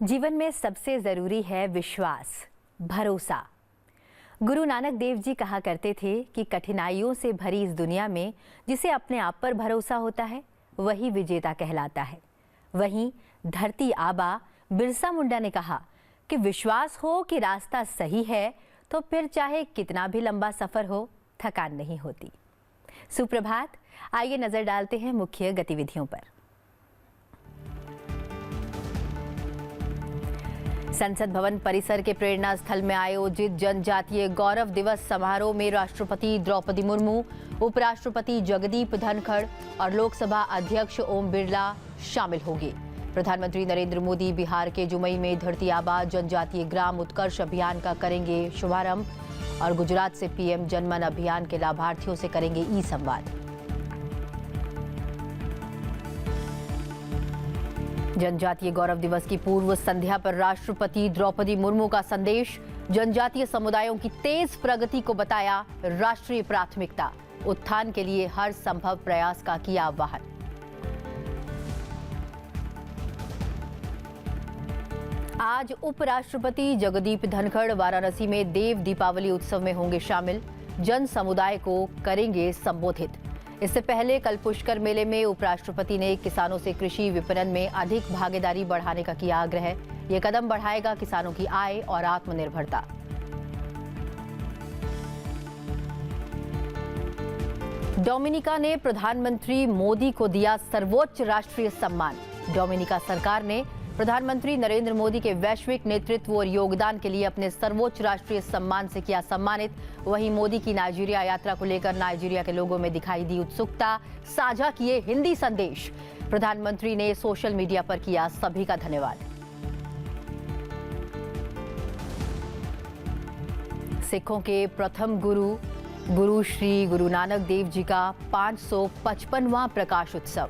जीवन में सबसे जरूरी है विश्वास, भरोसा। गुरु नानक देव जी कहा करते थे कि कठिनाइयों से भरी इस दुनिया में जिसे अपने आप पर भरोसा होता है वही विजेता कहलाता है। वहीं धरती आबा बिरसा मुंडा ने कहा कि विश्वास हो कि रास्ता सही है तो फिर चाहे कितना भी लंबा सफर हो, थकान नहीं होती। सुप्रभात, आइए नजर डालते हैं मुख्य गतिविधियों पर। संसद भवन परिसर के प्रेरणा स्थल में आयोजित जनजातीय गौरव दिवस समारोह में राष्ट्रपति द्रौपदी मुर्मू, उपराष्ट्रपति जगदीप धनखड़ और लोकसभा अध्यक्ष ओम बिरला शामिल होंगे। प्रधानमंत्री नरेंद्र मोदी बिहार के जुमई में धरती आबा जनजातीय ग्राम उत्कर्ष अभियान का करेंगे शुभारंभ और गुजरात से पीएम जनमन अभियान के लाभार्थियों से करेंगे ई संवाद। जनजातीय गौरव दिवस की पूर्व संध्या पर राष्ट्रपति द्रौपदी मुर्मू का संदेश, जनजातीय समुदायों की तेज प्रगति को बताया राष्ट्रीय प्राथमिकता, उत्थान के लिए हर संभव प्रयास का किया आह्वान। आज उपराष्ट्रपति जगदीप धनखड़ वाराणसी में देव दीपावली उत्सव में होंगे शामिल, जन समुदाय को करेंगे संबोधित। इससे पहले कल पुष्कर मेले में उपराष्ट्रपति ने किसानों से कृषि विपणन में अधिक भागीदारी बढ़ाने का किया आग्रह। ये कदम बढ़ाएगा किसानों की आय और आत्मनिर्भरता। डोमिनिका ने प्रधानमंत्री मोदी को दिया सर्वोच्च राष्ट्रीय सम्मान। डोमिनिका सरकार ने प्रधानमंत्री नरेंद्र मोदी के वैश्विक नेतृत्व और योगदान के लिए अपने सर्वोच्च राष्ट्रीय सम्मान से किया सम्मानित। वहीं मोदी की नाइजीरिया यात्रा को लेकर नाइजीरिया के लोगों में दिखाई दी उत्सुकता, साझा किए हिंदी संदेश। प्रधानमंत्री ने सोशल मीडिया पर किया सभी का धन्यवाद। सिखों के प्रथम गुरु श्री गुरु नानक देव जी का 555वां प्रकाश उत्सव।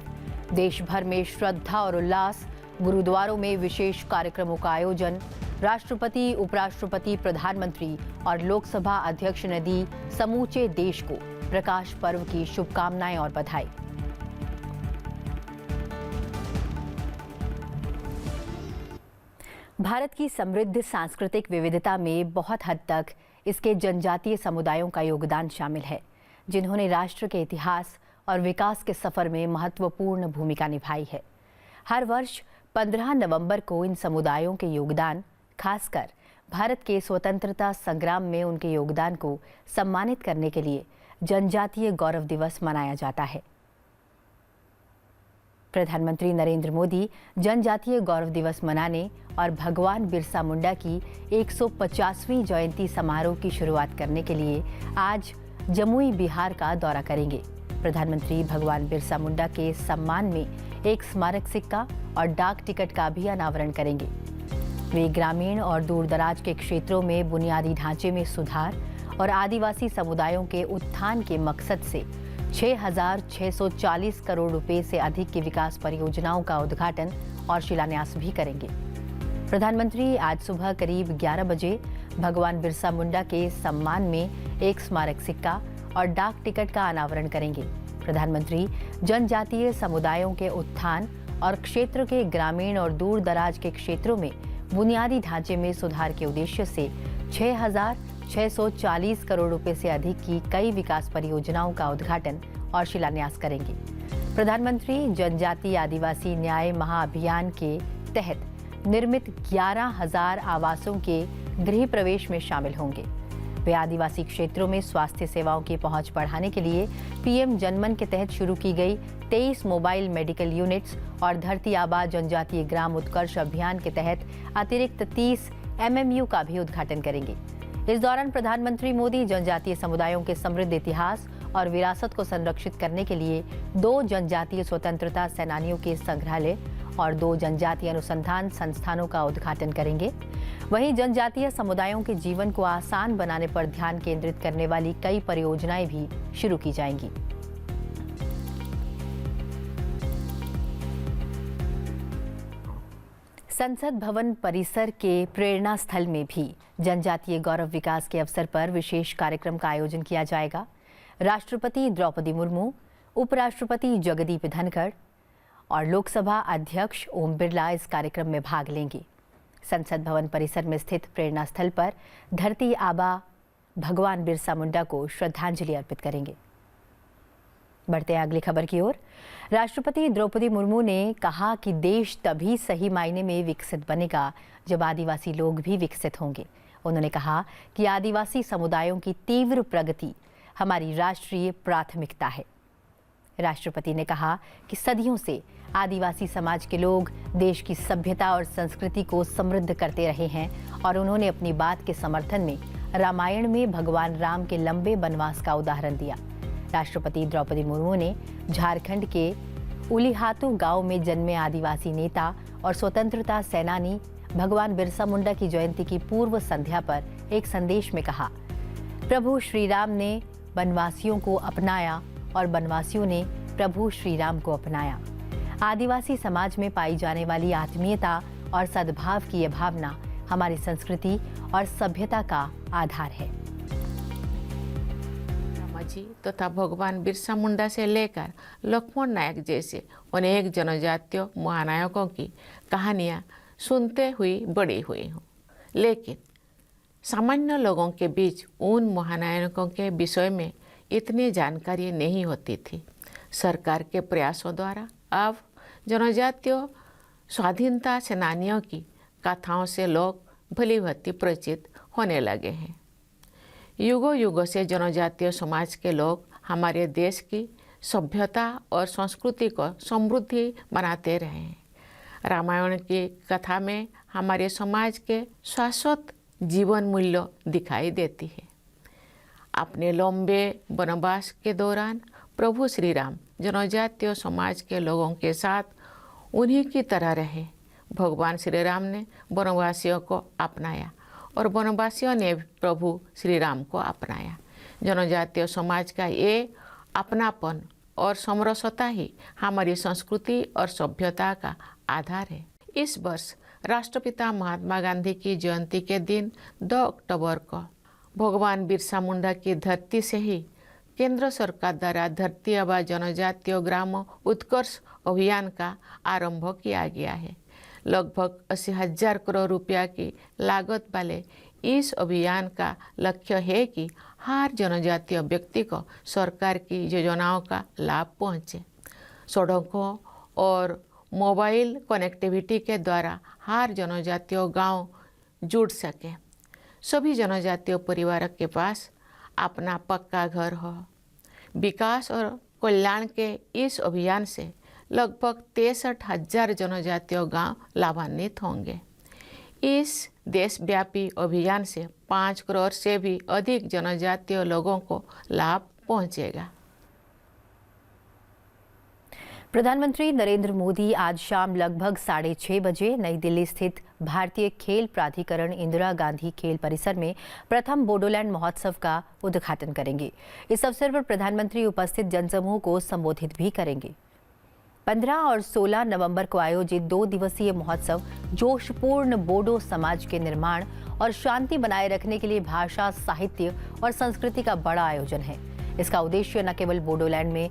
देश भर में श्रद्धा और उल्लास, गुरुद्वारों में विशेष कार्यक्रमों का आयोजन। राष्ट्रपति, उपराष्ट्रपति, प्रधानमंत्री और लोकसभा अध्यक्ष ने दी समूचे देश को प्रकाश पर्व की शुभकामनाएं और बधाई। भारत की समृद्ध सांस्कृतिक विविधता में बहुत हद तक इसके जनजातीय समुदायों का योगदान शामिल है, जिन्होंने राष्ट्र के इतिहास और विकास के सफर में महत्वपूर्ण भूमिका निभाई है। हर वर्ष 15 नवंबर को इन समुदायों के योगदान, खासकर भारत के स्वतंत्रता संग्राम में उनके योगदान को सम्मानित करने के लिए जनजातीय गौरव दिवस मनाया जाता है। प्रधानमंत्री नरेंद्र मोदी जनजातीय गौरव दिवस मनाने और भगवान बिरसा मुंडा की 150वीं जयंती समारोह की शुरुआत करने के लिए आज जमुई, बिहार का दौरा करेंगे। प्रधानमंत्री भगवान बिरसा मुंडा के सम्मान में एक स्मारक सिक्का और डाक टिकट का भी अनावरण करेंगे। वे ग्रामीण और दूरदराज के क्षेत्रों में बुनियादी ढांचे में सुधार और आदिवासी समुदायों के उत्थान के मकसद से 6,640 करोड़ रुपए से अधिक की विकास परियोजनाओं का उद्घाटन और शिलान्यास भी करेंगे। प्रधानमंत्री आज सुबह करीब 11 बजे भगवान बिरसा मुंडा के सम्मान में एक स्मारक सिक्का और डाक टिकट का अनावरण करेंगे। प्रधानमंत्री जनजातीय समुदायों के उत्थान और क्षेत्र के ग्रामीण और दूर दराज के क्षेत्रों में बुनियादी ढांचे में सुधार के उद्देश्य से 6,640 करोड़ रुपए से अधिक की कई विकास परियोजनाओं का उद्घाटन और शिलान्यास करेंगे। प्रधानमंत्री जनजातीय आदिवासी न्याय महाअभियान के तहत निर्मित 11,000 आवासों के गृह प्रवेश में शामिल होंगे। वे आदिवासी क्षेत्रों में स्वास्थ्य सेवाओं की पहुंच बढ़ाने के लिए पीएम जनमन के तहत शुरू की गई 23 मोबाइल मेडिकल यूनिट्स और धरती आबा जनजातीय ग्राम उत्कर्ष अभियान के तहत अतिरिक्त 30 एमएमयू का भी उद्घाटन करेंगे। इस दौरान प्रधानमंत्री मोदी जनजातीय समुदायों के समृद्ध इतिहास और विरासत को संरक्षित करने के लिए 2 जनजातीय स्वतंत्रता सेनानियों के संग्रहालय और 2 जनजातीय अनुसंधान संस्थानों का उद्घाटन करेंगे। वहीं जनजातीय समुदायों के जीवन को आसान बनाने पर ध्यान केंद्रित करने वाली कई परियोजनाएं भी शुरू की जाएंगी। संसद भवन परिसर के प्रेरणा स्थल में भी जनजातीय गौरव विकास के अवसर पर विशेष कार्यक्रम का आयोजन किया जाएगा। राष्ट्रपति द्रौपदी मुर्मू, उपराष्ट्रपति जगदीप धनखड़ और लोकसभा अध्यक्ष ओम बिरला इस कार्यक्रम में भाग लेंगे। संसद भवन परिसर में स्थित प्रेरणा स्थल पर धरती आबा भगवान बिरसा मुंडा को श्रद्धांजलि अर्पित करेंगे। बढ़ते हैं अगली खबर की ओर। राष्ट्रपति द्रौपदी मुर्मू ने कहा कि देश तभी सही मायने में विकसित बनेगा जब आदिवासी लोग भी विकसित होंगे। उन्होंने कहा कि आदिवासी समुदायों की तीव्र प्रगति हमारी राष्ट्रीय प्राथमिकता है। राष्ट्रपति ने कहा कि सदियों से आदिवासी समाज के लोग देश की सभ्यता और संस्कृति को समृद्ध करते रहे हैं और उन्होंने अपनी बात के समर्थन में रामायण में भगवान राम के लंबे वनवास का उदाहरण दिया। राष्ट्रपति द्रौपदी मुर्मू ने झारखंड के उलीहातू गांव में जन्मे आदिवासी नेता और स्वतंत्रता सेनानी भगवान बिरसा मुंडा की जयंती की पूर्व संध्या पर एक संदेश में कहा, प्रभु श्री राम ने वनवासियों को अपनाया और वनवासियों ने प्रभु श्री राम को अपनाया। आदिवासी समाज में पाई जाने वाली आत्मीयता और सद्भाव की यह भावना हमारी संस्कृति और सभ्यता का आधार है। जी तथा भगवान बिरसा मुंडा से लेकर लक्ष्मण नायक जैसे अनेक जनजातीय महानायकों की कहानियां सुनते हुए बड़ी हुई हूँ, लेकिन सामान्य लोगों के बीच उन महानायकों के विषय में इतनी जानकारी नहीं होती थी। सरकार के प्रयासों द्वारा अब जनजातीय स्वाधीनता सेनानियों की कथाओं से लोग भली भांति परिचित होने लगे हैं। युगों युगों से जनजातीय समाज के लोग हमारे देश की सभ्यता और संस्कृति को समृद्धि बनाते रहे हैं। रामायण की कथा में हमारे समाज के शाश्वत जीवन मूल्य दिखाई देती है। अपने लंबे वनवास के दौरान प्रभु श्री राम जनजातीय समाज के लोगों के साथ उन्हीं की तरह रहे। भगवान श्री राम ने वनवासियों को अपनाया और वनवासियों ने प्रभु श्री राम को अपनाया। जनजातीय समाज का ये अपनापन और समरसता ही हमारी संस्कृति और सभ्यता का आधार है। इस वर्ष राष्ट्रपिता महात्मा गांधी की जयंती के दिन 2 अक्टूबर को भगवान बिरसा मुंडा की धरती से ही केंद्र सरकार द्वारा धरती आबा जनजातीय ग्राम उत्कर्ष अभियान का आरंभ किया गया है। लगभग 80,000 करोड़ रुपया की लागत वाले इस अभियान का लक्ष्य है कि हर जनजातीय व्यक्ति को सरकार की योजनाओं का लाभ पहुंचे। सड़कों और मोबाइल कनेक्टिविटी के द्वारा हर जनजातीय गांव जुड़ सके। सभी जनजातीय परिवारों के पास अपना पक्का घर हो। विकास और कल्याण के इस अभियान से लगभग 63,000 जनजातीय गांव लाभान्वित होंगे। इस देशव्यापी अभियान से 5 करोड़ से भी अधिक जनजातीय लोगों को लाभ पहुंचेगा। प्रधानमंत्री नरेंद्र मोदी आज शाम लगभग 6:30 बजे नई दिल्ली स्थित भारतीय खेल प्राधिकरण इंदिरा गांधी खेल परिसर में प्रथम बोडोलैंड महोत्सव का उद्घाटन करेंगे। इस अवसर पर प्रधानमंत्री उपस्थित जनसमूह को संबोधित भी करेंगे। 15 और 16 नवंबर को आयोजित 2 दिवसीय महोत्सव जोशपूर्ण बोडो समाज के निर्माण और शांति बनाए रखने के लिए भाषा, साहित्य और संस्कृति का बड़ा आयोजन है। इसका उद्देश्य न केवल बोडोलैंड में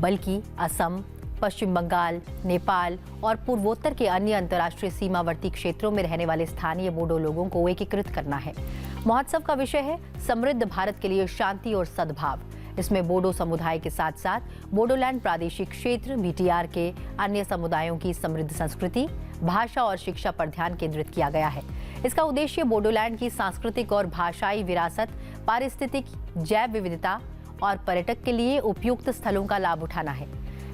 बल्कि असम, पश्चिम बंगाल, नेपाल और पूर्वोत्तर के अन्य अंतर्राष्ट्रीय सीमावर्ती क्षेत्रों में रहने वाले स्थानीय बोडो लोगों को एकीकृत करना है। महोत्सव का विषय है समृद्ध भारत के लिए शांति और सद्भाव। इसमें बोडो समुदाय के साथ साथ बोडोलैंड प्रादेशिक क्षेत्र बीटीआर के अन्य समुदायों की समृद्ध संस्कृति, भाषा और शिक्षा पर ध्यान केंद्रित किया गया है। इसका उद्देश्य बोडोलैंड की सांस्कृतिक और भाषाई विरासत, पारिस्थितिक जैव विविधता और पर्यटक के लिए उपयुक्त स्थलों का लाभ उठाना है।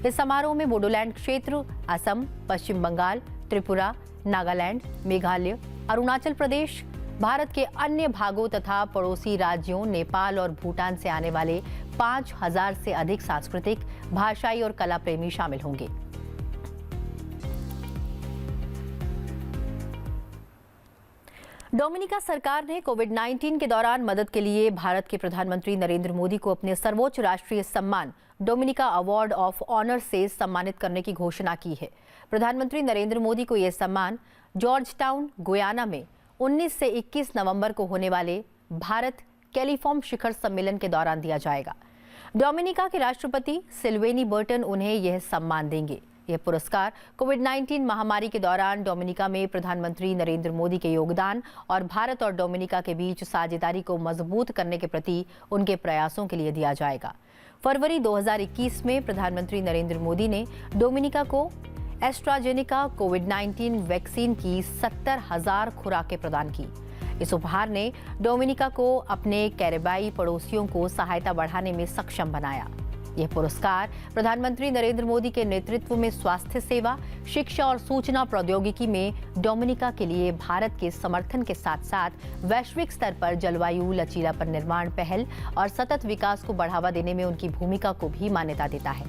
इस समारोह में बोडोलैंड क्षेत्र असम, पश्चिम बंगाल, त्रिपुरा, नागालैंड, मेघालय, अरुणाचल प्रदेश, भारत के अन्य भागों तथा पड़ोसी राज्यों नेपाल और भूटान से आने वाले 5,000 से अधिक सांस्कृतिक, भाषाई और कला प्रेमी शामिल होंगे। डोमिनिका सरकार ने कोविड-19 के दौरान मदद के लिए भारत के प्रधानमंत्री नरेंद्र मोदी को अपने सर्वोच्च राष्ट्रीय सम्मान डोमिनिका अवार्ड ऑफ ऑनर से सम्मानित करने की घोषणा की है। प्रधानमंत्री नरेंद्र मोदी को यह सम्मान जॉर्ज टाउन, गुयाना में 19 से 21 नवंबर को होने वाले भारत कैलिफॉर्म शिखर सम्मेलन के दौरान दिया जाएगा। डोमिनिका के राष्ट्रपति सिल्वेनी बर्टन उन्हें यह सम्मान देंगे। यह पुरस्कार कोविड-19 महामारी के दौरान डोमिनिका में प्रधानमंत्री नरेंद्र मोदी के योगदान और भारत और डोमिनिका के बीच साझेदारी को मजबूत करने के प्रति उनके प्रयासों के लिए दिया जाएगा। फरवरी 2021 में प्रधानमंत्री नरेंद्र मोदी ने डोमिनिका को एस्ट्राजेनेका कोविड-19 वैक्सीन की 70,000 खुराकें प्रदान की। इस उपहार ने डोमिनिका को अपने कैरेबियाई पड़ोसियों को सहायता बढ़ाने में सक्षम बनाया। यह पुरस्कार प्रधानमंत्री नरेंद्र मोदी के नेतृत्व में स्वास्थ्य सेवा, शिक्षा और सूचना प्रौद्योगिकी में डोमिनिका के लिए भारत के समर्थन के साथ साथ वैश्विक स्तर पर जलवायु लचीलापन निर्माण पहल और सतत विकास को बढ़ावा देने में उनकी भूमिका को भी मान्यता देता है।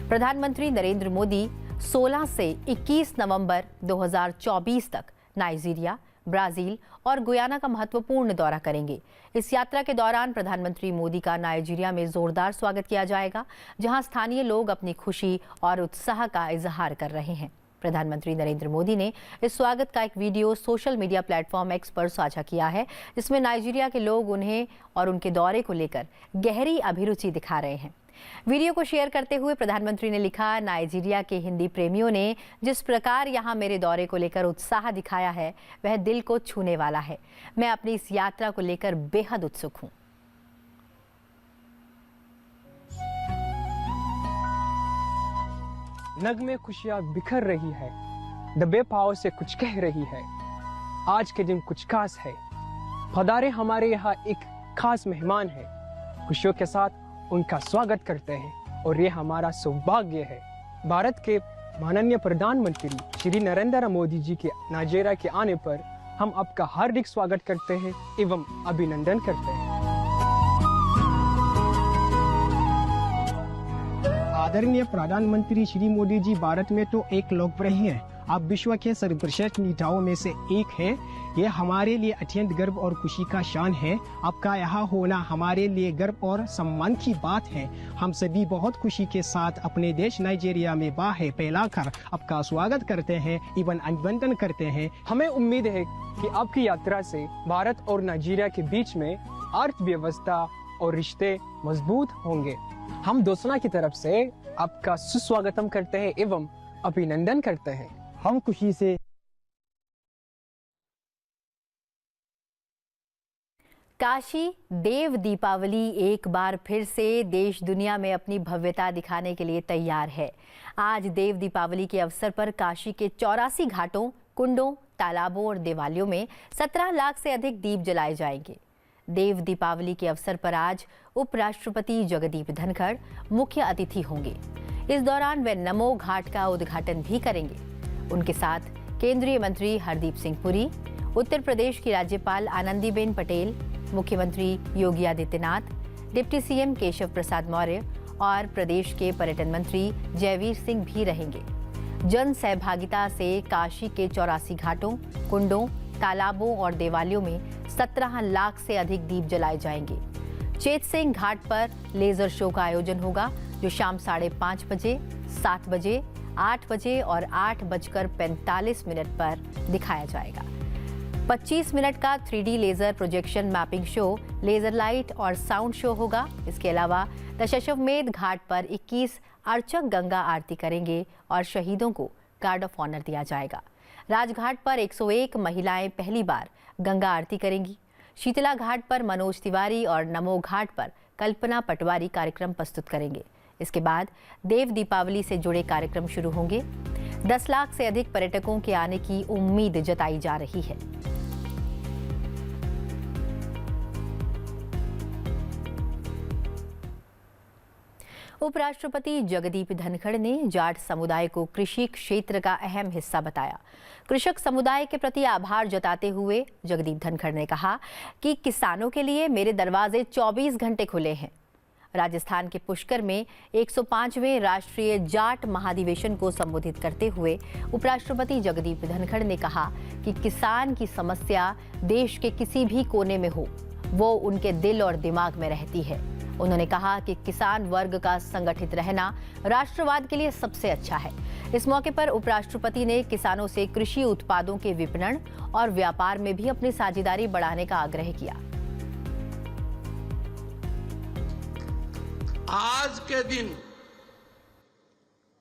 प्रधानमंत्री नरेंद्र मोदी 16 से 21 नवंबर 2024 तक नाइजीरिया, ब्राजील और गुयाना का महत्वपूर्ण दौरा करेंगे। इस यात्रा के दौरान प्रधानमंत्री मोदी का नाइजीरिया में जोरदार स्वागत किया जाएगा, जहां स्थानीय लोग अपनी खुशी और उत्साह का इजहार कर रहे हैं। प्रधानमंत्री नरेंद्र मोदी ने इस स्वागत का एक video social media platform x पर साझा किया है, जिसमें नाइजीरिया के लोग उन्हें और उनके दौरे को लेकर गहरी अभिरुचि दिखा रहे हैं। वीडियो को शेयर करते हुए प्रधानमंत्री ने लिखा, नाइजीरिया के हिंदी प्रेमियों ने जिस प्रकार यहां मेरे दौरे को लेकर उत्साह दिखाया है, वह दिल को छूने वाला है। मैं अपनी इस यात्रा को लेकर बेहद उत्सुक हूं। नगमे खुशियां बिखर रही है, दबे पाँव से कुछ कह रही है। आज के दिन कुछ खास है, पधारे हमारे यहाँ एक खास मेहमान है। खुशियों के साथ उनका स्वागत करते हैं और ये हमारा सौभाग्य है। भारत के माननीय प्रधानमंत्री श्री नरेंद्र मोदी जी के नाइजीरिया के आने पर हम आपका हार्दिक स्वागत करते हैं एवं अभिनंदन करते हैं। आदरणीय प्रधानमंत्री श्री मोदी जी भारत में तो एक लोकप्रिय हैं। आप विश्व के सर्वश्रेष्ठ नेताओं में से एक हैं। ये हमारे लिए अत्यंत गर्व और खुशी का क्षण है। आपका यहाँ होना हमारे लिए गर्व और सम्मान की बात है। हम सभी बहुत खुशी के साथ अपने देश नाइजीरिया में बाहें फैलाकर आपका स्वागत करते हैं एवं अभिनंदन करते हैं। हमें उम्मीद है कि आपकी यात्रा से भारत और नाइजीरिया के बीच में अर्थव्यवस्था और रिश्ते मजबूत होंगे। हम दोस्तना की तरफ से आपका सुस्वागतम करते हैं एवं अभिनंदन करते हैं। हम खुशी से काशी देव दीपावली एक बार फिर से देश दुनिया में अपनी भव्यता दिखाने के लिए तैयार है। आज देव दीपावली के अवसर पर काशी के 84 घाटों, कुंडों, तालाबों और देवालयों में 17 लाख से अधिक दीप जलाए जाएंगे। देव दीपावली के अवसर पर आज उपराष्ट्रपति जगदीप धनखड़ मुख्य अतिथि होंगे। इस दौरान वे नमो घाट का उद्घाटन भी करेंगे। उनके साथ केंद्रीय मंत्री हरदीप सिंह पुरी, उत्तर प्रदेश की राज्यपाल आनंदीबेन पटेल, मुख्यमंत्री योगी आदित्यनाथ, डिप्टी सीएम केशव प्रसाद मौर्य और प्रदेश के पर्यटन मंत्री जयवीर सिंह भी रहेंगे। जन सहभागिता से काशी के 84 घाटों, कुंडों, तालाबों और देवालयों में 17 लाख से अधिक दीप जलाए जाएंगे। चेत सिंह घाट पर लेजर शो का आयोजन होगा, जो शाम 5:30 बजे, 7 बजे, 8 बजे और 8:45 पर दिखाया जाएगा। 25 मिनट का 3D laser projection mapping show, laser light और साउंड शो होगा। इसके अलावा दशाश्वमेध घाट पर 21 अर्चक गंगा आरती करेंगे और शहीदों को गार्ड ऑफ ऑनर दिया जाएगा। राजघाट पर 101 महिलाएं पहली बार गंगा आरती करेंगी। शीतला घाट पर मनोज तिवारी और नमो घाट पर कल्पना पटवारी कार्यक्रम प्रस्तुत करेंगे। इसके बाद देव दीपावली से जुड़े कार्यक्रम शुरू होंगे। 10 लाख से अधिक पर्यटकों के आने की उम्मीद जताई जा रही है। उपराष्ट्रपति जगदीप धनखड़ ने जाट समुदाय को कृषि क्षेत्र का अहम हिस्सा बताया। कृषक समुदाय के प्रति आभार जताते हुए जगदीप धनखड़ ने कहा कि किसानों के लिए मेरे दरवाजे 24 घंटे खुले हैं। राजस्थान के पुष्कर में 105वें राष्ट्रीय जाट महाधिवेशन को संबोधित करते हुए उपराष्ट्रपति जगदीप धनखड़ ने कहा कि किसान की समस्या देश के किसी भी कोने में हो, वो उनके दिल और दिमाग में रहती है। उन्होंने कहा कि किसान वर्ग का संगठित रहना राष्ट्रवाद के लिए सबसे अच्छा है। इस मौके पर उपराष्ट्रपति ने किसानों से कृषि उत्पादों के विपणन और व्यापार में भी अपनी साझेदारी बढ़ाने का आग्रह किया। आज के दिन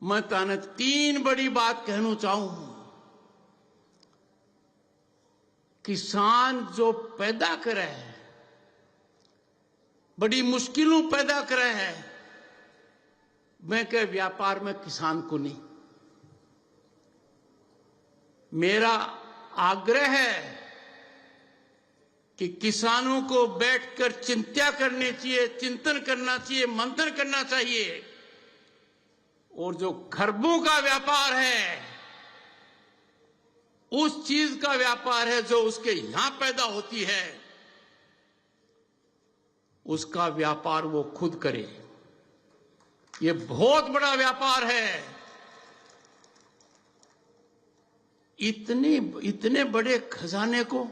मैं ताने 3 बड़ी बात कहना चाहूं। किसान जो पैदा करे है, बड़ी मुश्किलों पैदा करे है, मैं के व्यापार में किसान को नहीं। मेरा आग्रह है कि किसानों को बैठकर चिंता करनी चाहिए, चिंतन करना चाहिए, मंथन करना चाहिए। और जो खरबों का व्यापार है, उस चीज का व्यापार है जो उसके यहां पैदा होती है, उसका व्यापार वो खुद करे। ये बहुत बड़ा व्यापार है। इतने बड़े खजाने को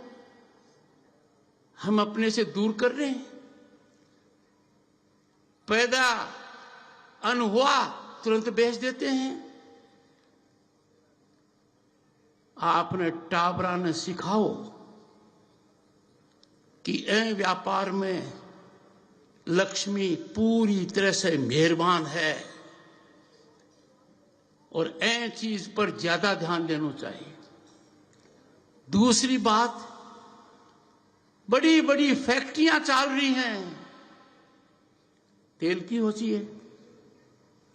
हम अपने से दूर कर रहे हैं। पैदा अन हुआ तुरंत बेच देते हैं। आपने टाबरा ने सिखाओ कि ए व्यापार में लक्ष्मी पूरी तरह से मेहरबान है और ए चीज पर ज्यादा ध्यान देना चाहिए। दूसरी बात, बड़ी बड़ी फैक्ट्रियां चल रही हैं, तेल की हो चाहिए,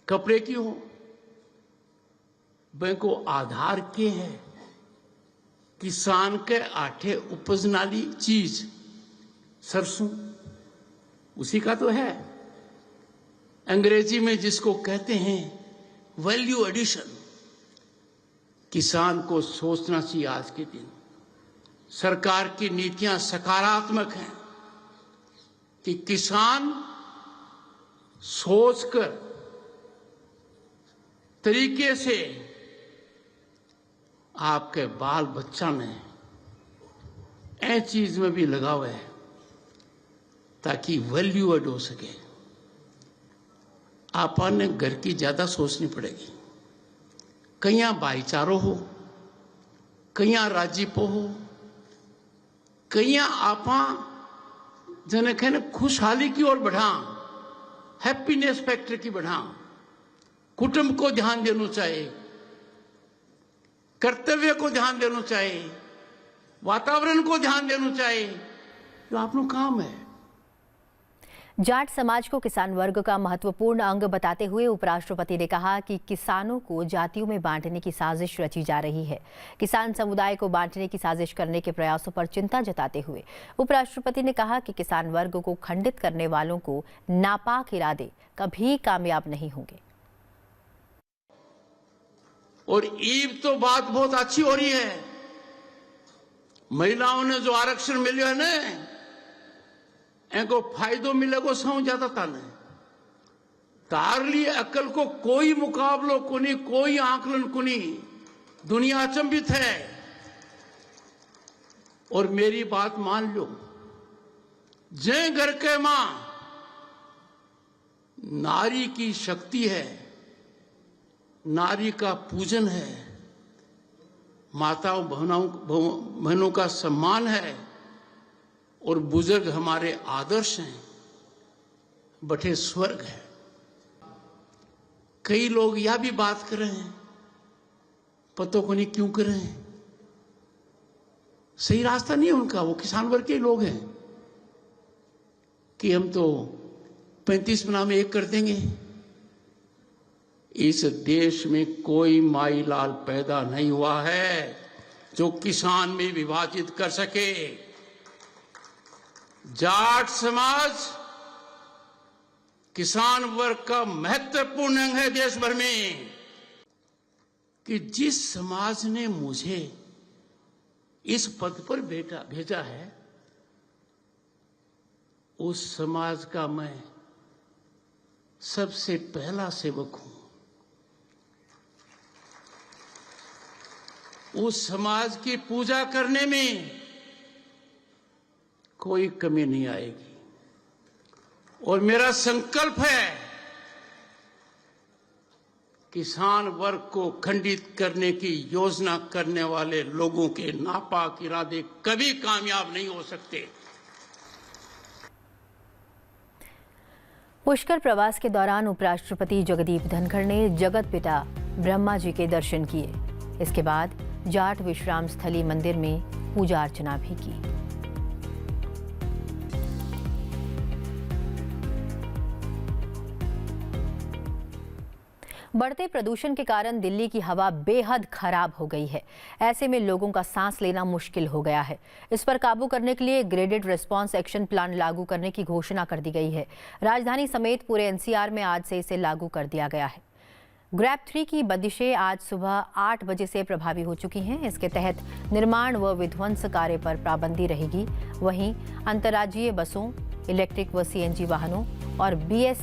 कपड़े की हो, बैंको आधार के है किसान के आटे उपजने वाली चीज सरसों, उसी का तो है। अंग्रेजी में जिसको कहते हैं वैल्यू एडिशन, किसान को सोचना चाहिए। आज के दिन सरकार की नीतियां सकारात्मक हैं कि किसान सोचकर तरीके से आपके बाल बच्चा में ऐ चीज में भी लगाव है ताकि वैल्यू एड हो सके। आपने घर की ज्यादा सोचनी पड़ेगी। कहीं भाईचारो हो, कहीं राजीपो हो, कहीं आपा जने कहने खुशहाली की ओर बढ़ा, हैप्पीनेस फैक्टर की बढ़ा। कुटुंब को ध्यान देना चाहिए, कर्तव्य को ध्यान देना चाहिए, वातावरण को ध्यान देना चाहिए। जो आपका काम है। जाट समाज को किसान वर्ग का महत्वपूर्ण अंग बताते हुए उपराष्ट्रपति ने कहा कि किसानों को जातियों में बांटने की साजिश रची जा रही है। किसान समुदाय को बांटने की साजिश करने के प्रयासों पर चिंता जताते हुए उपराष्ट्रपति ने कहा कि किसान वर्ग को खंडित करने वालों को नापाक इरादे कभी कामयाब नहीं होंगे। और ईब तो बात बहुत अच्छी हो रही है। महिलाओं ने जो आरक्षण मिले है ना, इनको फायदो मिलेगो सौ ज्यादा ताने। तार लिए अकल को कोई मुकाबलो को नहीं, कोई आकलन को नहीं। दुनिया अचंभित है। और मेरी बात मान लो, जे घर के मां नारी की शक्ति है, नारी का पूजन है, माताओं बहनों का सम्मान है और बुजुर्ग हमारे आदर्श हैं, बटे स्वर्ग है। कई लोग यह भी बात कर रहे हैं, पतों को नहीं क्यों कर रहे हैं। सही रास्ता नहीं है उनका। वो किसान वर्ग के लोग हैं कि हम तो 35 महीना में एक कर देंगे। इस देश में कोई माई लाल पैदा नहीं हुआ है जो किसान में विभाजित कर सके। जाट समाज किसान वर्ग का महत्वपूर्ण अंग है देश भर में। कि जिस समाज ने मुझे इस पद पर भेजा है, उस समाज का मैं सबसे पहला सेवक हूं। उस समाज की पूजा करने में कोई कमी नहीं आएगी। और मेरा संकल्प है किसान वर्ग को खंडित करने की योजना करने वाले लोगों के नापाक इरादे कभी कामयाब नहीं हो सकते। पुष्कर प्रवास के दौरान उपराष्ट्रपति जगदीप धनखड़ ने जगत पिता ब्रह्मा जी के दर्शन किए। इसके बाद जाट विश्राम स्थली मंदिर में पूजा अर्चना भी की। बढ़ते प्रदूषण के कारण दिल्ली की हवा बेहद खराब हो गई है। ऐसे में लोगों का सांस लेना मुश्किल हो गया है। इस पर काबू करने के लिए ग्रेडेड रिस्पांस एक्शन प्लान लागू करने की घोषणा कर दी गई है। राजधानी समेत पूरे एनसीआर में आज से इसे लागू कर दिया गया है। ग्रैब 3 की बंदिशें आज सुबह 8 बजे से प्रभावी हो चुकी हैं। इसके तहत निर्माण व विध्वंस कार्य पर पाबंदी रहेगी। वहीं अंतर्राज्यीय बसों, इलेक्ट्रिक व सीएनजी वाहनों और BS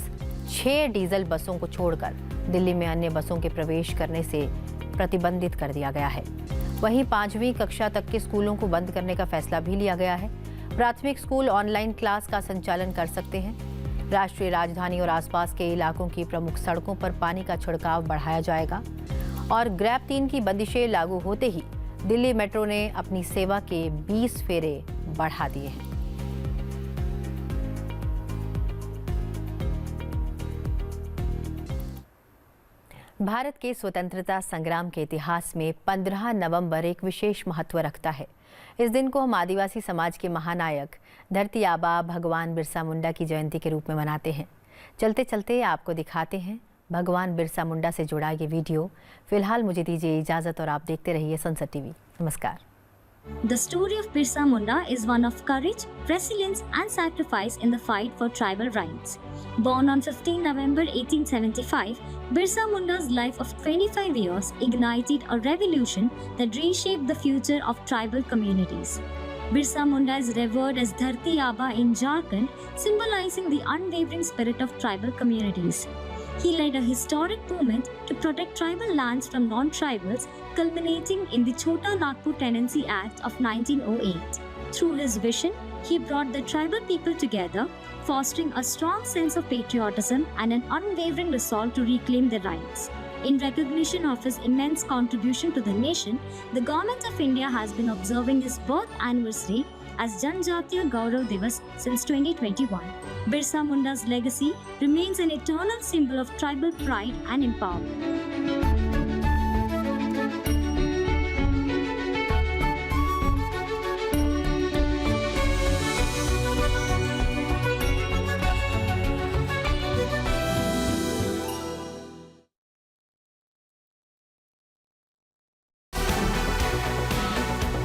6 डीजल बसों को छोड़कर दिल्ली में अन्य बसों के प्रवेश करने से प्रतिबंधित कर दिया गया है। वहीं 5वीं कक्षा तक के स्कूलों को बंद करने का फैसला भी लिया गया है। प्राथमिक स्कूल ऑनलाइन क्लास का संचालन कर सकते हैं। राष्ट्रीय राजधानी और आसपास के इलाकों की प्रमुख सड़कों पर पानी का छिड़काव बढ़ाया जाएगा। और ग्रैब 3 की बंदिशें लागू होते ही दिल्ली मेट्रो ने अपनी सेवा के 20 फेरे बढ़ा दिए हैं। भारत के स्वतंत्रता संग्राम के इतिहास में 15 नवंबर एक विशेष महत्व रखता है। इस दिन को हम आदिवासी समाज के महानायक धरती आबा भगवान बिरसा मुंडा की जयंती के रूप में मनाते हैं। चलते चलते आपको दिखाते हैं भगवान बिरसा मुंडा से जुड़ा ये वीडियो। फिलहाल मुझे दीजिए इजाज़त और आप देखते रहिए संसद टीवी। नमस्कार। The story of Birsa Munda is one of courage, resilience and sacrifice in the fight for tribal rights. Born on 15 November 1875, Birsa Munda's life of 25 years ignited a revolution that reshaped the future of tribal communities. Birsa Munda is revered as Dharti Aba in Jharkhand, symbolizing the unwavering spirit of tribal communities. He led a historic movement to protect tribal lands from non-tribals, culminating in the Chota Nagpur Tenancy Act of 1908. Through his vision, he brought the tribal people together, fostering a strong sense of patriotism and an unwavering resolve to reclaim their rights. In recognition of his immense contribution to the nation, the Government of India has been observing his birth anniversary as Janjatiya Gaurav Divas since 2021. Birsa Munda's legacy remains an eternal symbol of tribal pride and empowerment.